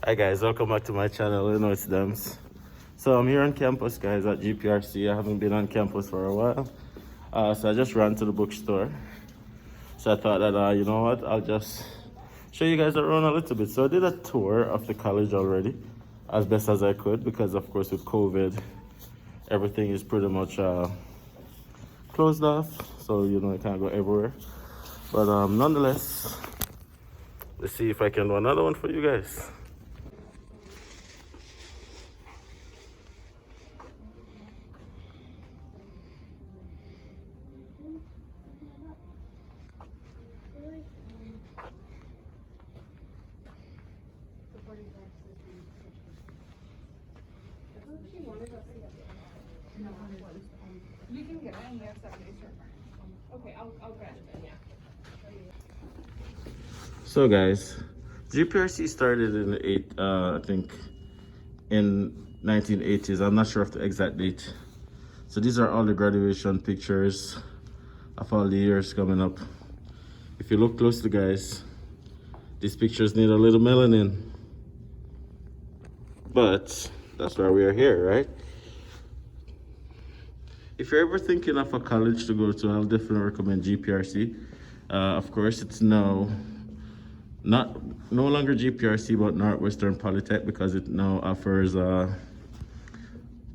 Hi guys, welcome back to my channel. You know it's Dems. So I'm here on campus, guys, at GPRC. I haven't been on campus for a while, so I just ran to the bookstore. So I thought that you know what, I'll just show you guys around a little bit. So I did a tour of the college already, as best as I could, because of course with COVID, everything is pretty much closed off. So you know I can't go everywhere. But nonetheless, let's see if I can do another one for you guys. You can get it in there 7 days from now. Okay, I'll grab it then, yeah. So guys, GPRC started in the I think in 1980s. I'm not sure of the exact date. So these are all the graduation pictures of all the years coming up. If you look closely, guys, these pictures need a little melanin. But that's why we are here, right? If you're ever thinking of a college to go to, I'll definitely recommend GPRC. Of course, it's no longer GPRC, but Northwestern Polytech, because it now offers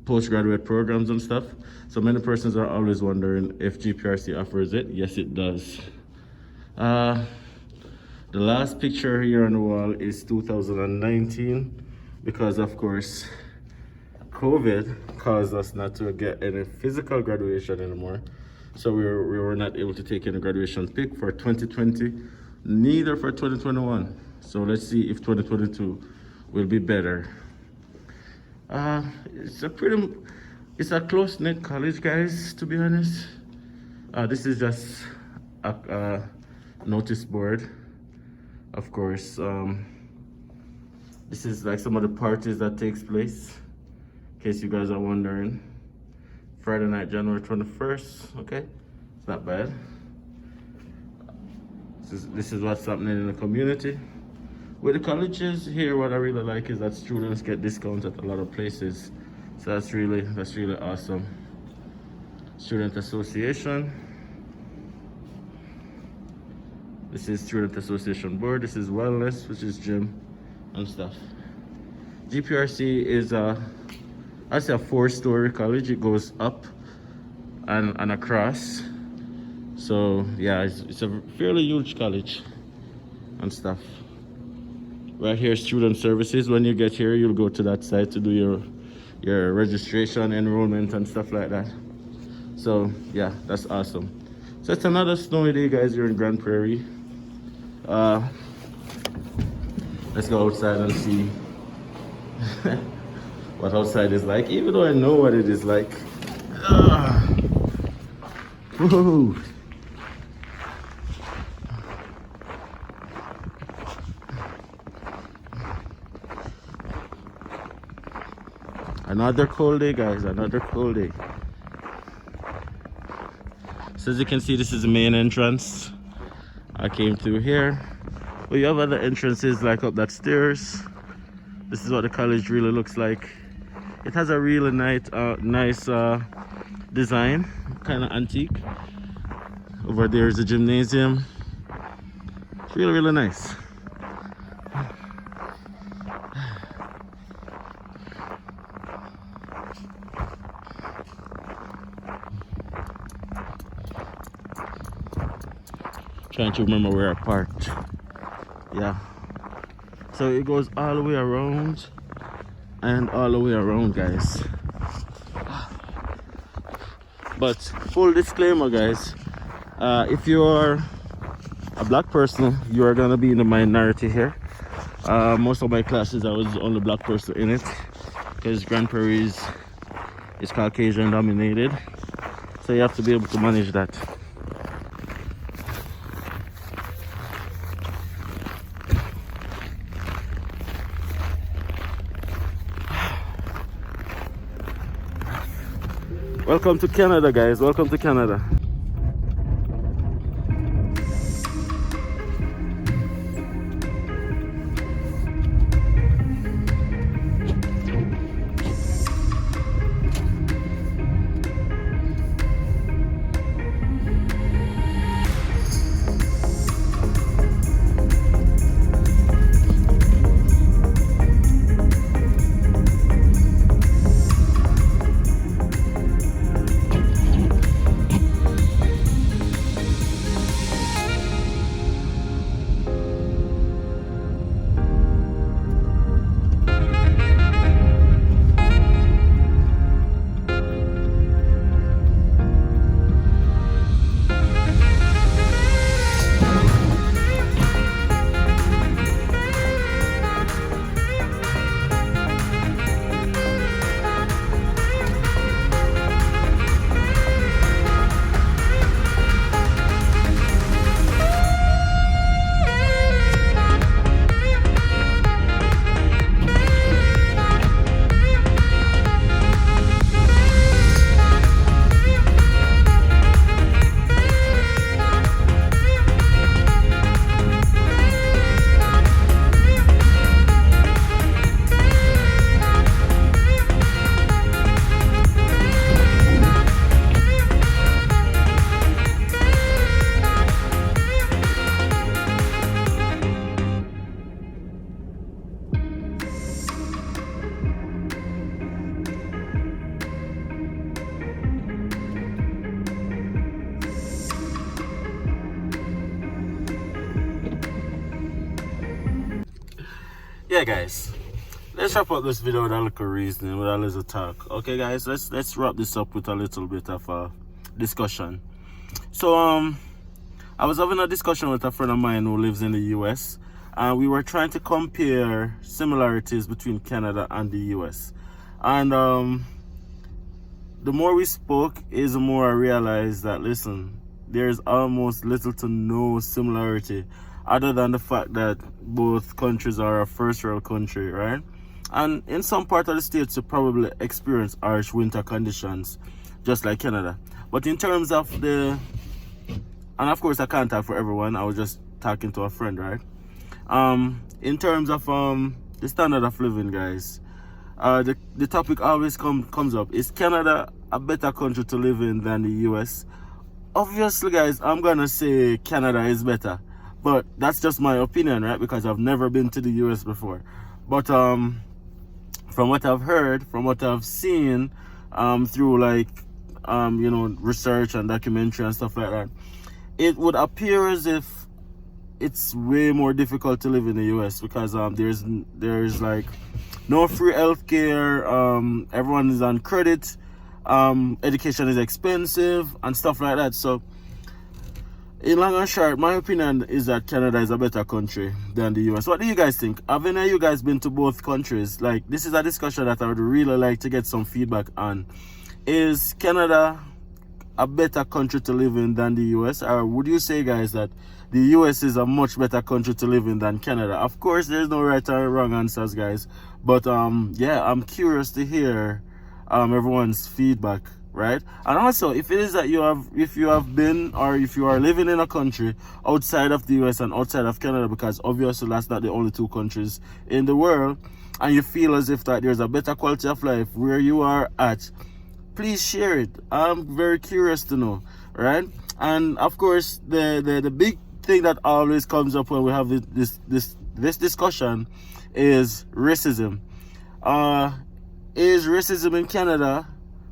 postgraduate programs and stuff. So many persons are always wondering if GPRC offers it. Yes, it does. The last picture here on the wall is 2019, because of course COVID caused us not to get any physical graduation anymore. So we were not able to take any graduation pic for 2020, neither for 2021. So let's see if 2022 will be better. It's a close-knit college, guys, to be honest. This is just a notice board, of course. This is like some of the parties that takes place, in case you guys are wondering. Friday night, January 21st, okay? It's not bad. This is what's happening in the community. With the colleges here, what I really like is that students get discounts at a lot of places. So that's really awesome. Student Association. This is Student Association Board. This is Wellness, which is gym and stuff. GPRC is I'd say a 4-story college. It goes up and across. So yeah, it's a fairly huge college and stuff. Right here, student services. When you get here, you'll go to that site to do your registration, enrollment, and stuff like that. So yeah, that's awesome. So it's another snowy day, guys. You're in Grande Prairie. Let's go outside and see what outside is like, even though I know what it is like. Whoa. Another cold day, guys, another cold day. So as you can see, this is the main entrance. I came through here. Well, you have other entrances like up that stairs. This is what the college really looks like. It has a really nice design, kind of antique. Over there is a gymnasium. It's really nice. Trying to remember where I parked. Yeah. So it goes all the way around and all the way around, guys. But full disclaimer, guys, if you are a black person, you are gonna be in the minority here. Most of my classes, I was the only black person in it, because Grande Prairie is Caucasian dominated. So you have to be able to manage that. Welcome to Canada, guys. Welcome to Canada. yeah, guys, let's wrap up this video with a little reasoning, with a little talk. Okay, guys, let's wrap this up with a little bit of a discussion. So I was having a discussion with a friend of mine who lives in the US, and we were trying to compare similarities between Canada and the US. And the more we spoke is the more I realized that, listen, there's almost little to no similarity, other than the fact that both countries are a first world country, right? And in some part of the states you probably experience harsh winter conditions, just like Canada. But in terms of and of course I can't talk for everyone, I was just talking to a friend, right? In terms of the standard of living, guys, the topic always comes up: is Canada a better country to live in than the US? Obviously, guys, I'm gonna say Canada is better, but that's just my opinion, right? Because I've never been to the US before. But from what I've heard, from what I've seen, through like research and documentary and stuff like that, it would appear as if it's way more difficult to live in the US because there's like no free healthcare, everyone is on credit, education is expensive and stuff like that. So in long and short, my opinion is that Canada is a better country than the US. What do you guys think? Have any of you guys been to both countries? Like, this is a discussion that I would really like to get some feedback on. Is Canada a better country to live in than the US? Or would you say, guys, that the US is a much better country to live in than Canada? Of course, there's no right or wrong answers, guys. But yeah, I'm curious to hear everyone's feedback, right? And also, if it is that if you have been, or if you are living in a country outside of the US and outside of Canada, because obviously that's not the only two countries in the world, and you feel as if that there's a better quality of life where you are at, please share it. I'm very curious to know, right? And of course, the big thing that always comes up when we have this discussion is racism. Is racism in Canada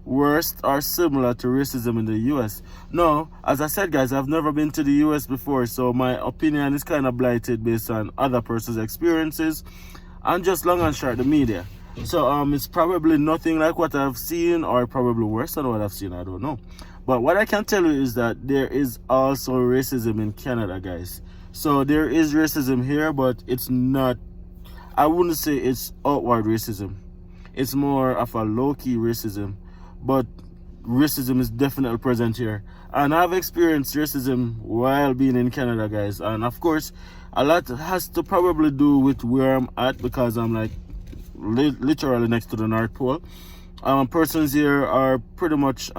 worse or similar to racism in the US? No, as I said, guys, I've never been to the US before, so my opinion is kind of blighted based on other person's experiences and just long and short the media. So it's probably nothing like what I've seen, or probably worse than what I've seen, I don't know. But what I can tell you is that there is also racism in Canada, guys. So there is racism here, but it's not, I wouldn't say it's outward racism. It's more of a low-key racism, but racism is definitely present here. And I've experienced racism while being in Canada, guys. And of course, a lot has to probably do with where I'm at, because I'm like literally next to the North Pole. Persons here are pretty much,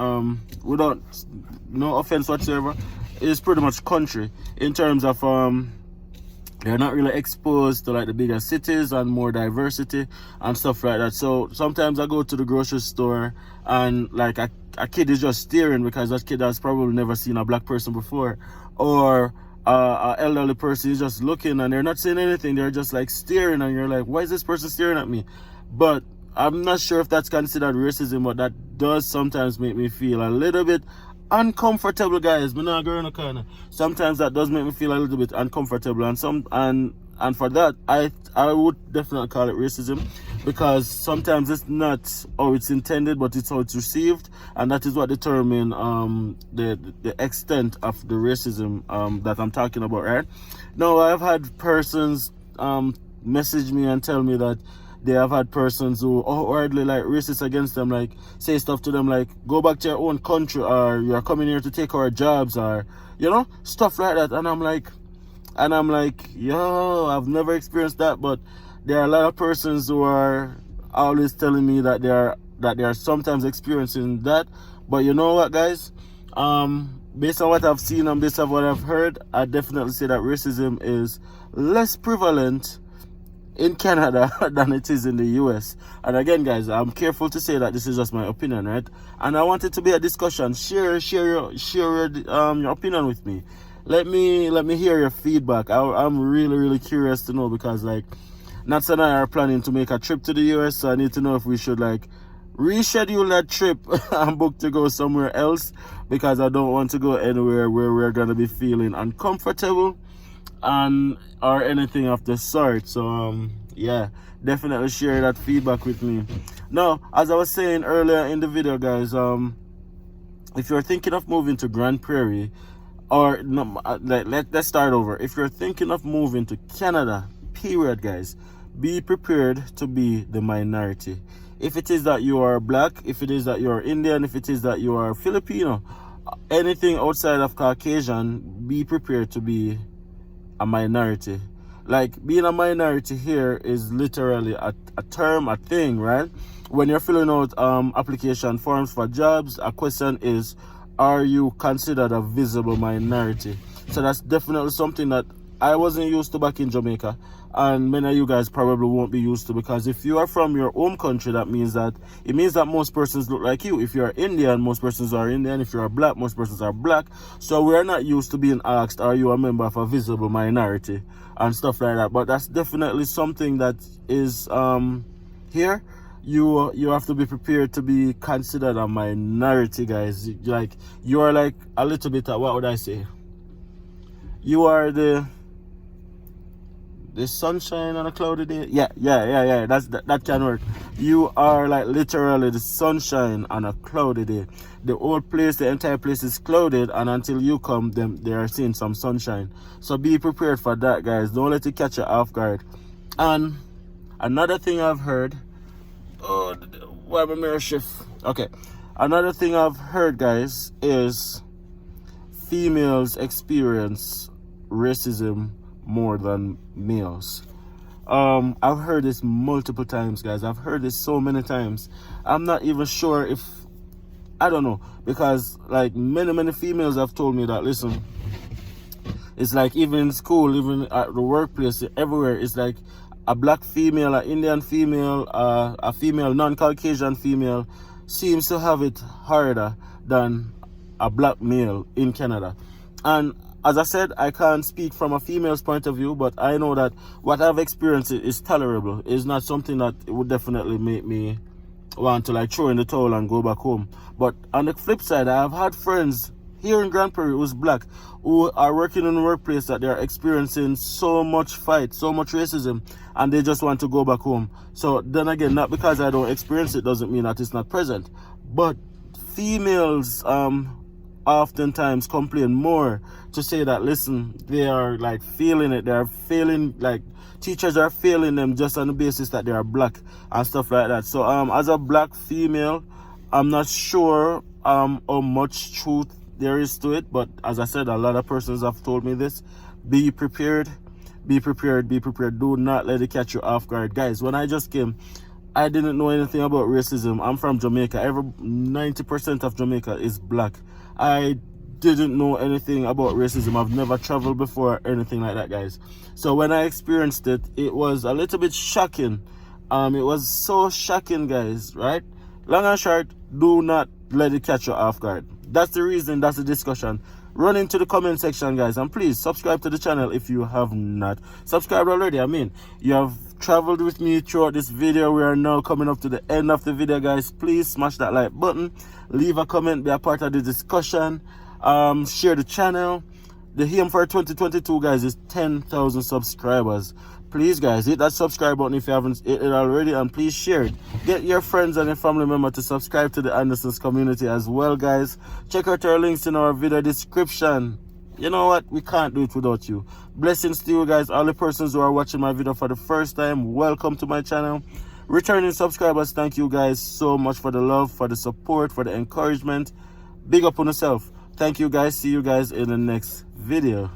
without no offense whatsoever, is pretty much country in terms of they're not really exposed to like the bigger cities and more diversity and stuff like that. So sometimes I go to the grocery store and like a kid is just staring because that kid has probably never seen a black person before, or an elderly person is just looking and they're not saying anything, they're just like staring, and you're like, why is this person staring at me? But I'm not sure if that's considered racism, but that does sometimes make me feel a little bit uncomfortable, guys. Sometimes that does make me feel a little bit uncomfortable, and for that I would definitely call it racism, because sometimes it's not how it's intended, but it's how it's received, and that is what determines the extent of the racism that I'm talking about, right? Now, I've had persons message me and tell me that they have had persons who outwardly like racist against them, like say stuff to them like, go back to your own country, or you're coming here to take our jobs, or stuff like that. And I'm like, yo, I've never experienced that, but there are a lot of persons who are always telling me that they are sometimes experiencing that. But you know what, guys, based on what I've seen and based on what I've heard, I definitely say that racism is less prevalent in Canada than it is in the US. And again, guys, I'm careful to say that this is just my opinion, right? And I want it to be a discussion. Share your opinion with me. Let me hear your feedback. I'm really curious to know, because like Nats and I are planning to make a trip to the US, so I need to know if we should like reschedule that trip and book to go somewhere else, because I don't want to go anywhere where we're gonna be feeling uncomfortable or anything of the sort. So yeah, definitely share that feedback with me. Now, as I was saying earlier in the video, guys, if you're thinking of moving to Grande Prairie, or no, let's start over. If you're thinking of moving to Canada, period, guys, be prepared to be the minority. If it is that you are black, if it is that you are Indian, if it is that you are Filipino, anything outside of Caucasian, be prepared to be a minority. Like, being a minority here is literally a term, a thing, right? When you're filling out application forms for jobs, a question is, are you considered a visible minority? So that's definitely something that I wasn't used to back in Jamaica, and many of you guys probably won't be used to, because if you are from your home country, that means that most persons look like you. If you're Indian, most persons are Indian. If you're black, most persons are black. So we're not used to being asked, are you a member of a visible minority and stuff like that. But that's definitely something that is here. You have to be prepared to be considered a minority, guys. Like, you are like a little bit of, what would I say, you are the sunshine on a cloudy day. Yeah, that can work. You are like literally the sunshine on a cloudy day. The entire place is clouded, and until you come, they are seeing some sunshine. So be prepared for that, guys. Don't let it catch you off guard. And another thing I've heard, why my mirror shift? Okay, another thing I've heard, guys, is females experience racism more than males. I've heard this multiple times, guys. I've heard this so many times. I'm not even sure if, I don't know, because like many females have told me that, listen, it's like even in school, even at the workplace, everywhere, it's like a black female, an Indian female, a female, non-Caucasian female seems to have it harder than a black male in Canada. And as I said, I can't speak from a female's point of view, but I know that what I've experienced is tolerable. It's not something that would definitely make me want to like throw in the towel and go back home. But on the flip side, I have had friends here in Grande Prairie who's black, who are working in a workplace that they're experiencing so much fight, so much racism, and they just want to go back home. So then again, not because I don't experience it doesn't mean that it's not present. But females oftentimes complain more, to say that, listen, they are like feeling it. They are feeling like teachers are failing them just on the basis that they are black and stuff like that. So as a black female, I'm not sure how much truth there is to it, but as I said, a lot of persons have told me this. Be prepared, be prepared, be prepared. Do not let it catch you off guard, guys. When I just came, I didn't know anything about racism. I'm from Jamaica. 90% of Jamaica is black. I didn't know anything about racism. I've never traveled before or anything like that, guys. So when I experienced it, it was a little bit shocking. It was so shocking, guys, right? Long and short, do not let it catch you off guard. That's the reason, that's the discussion. Run into the comment section, guys, and please subscribe to the channel if you have not subscribed already. I mean, you have traveled with me throughout this video. We are now coming up to the end of the video, guys. Please smash that like button, leave a comment, be a part of the discussion, share the channel. The aim for 2022, guys, is 10,000 subscribers. Please, guys, hit that subscribe button if you haven't hit it already, and please share it. Get your friends and your family member to subscribe to the Andersons community as well, guys. Check out our links in our video description. You know what? We can't do it without you. Blessings to you guys. All the persons who are watching my video for the first time, welcome to my channel. Returning subscribers, thank you guys so much for the love, for the support, for the encouragement. Big up on yourself. Thank you guys. See you guys in the next video.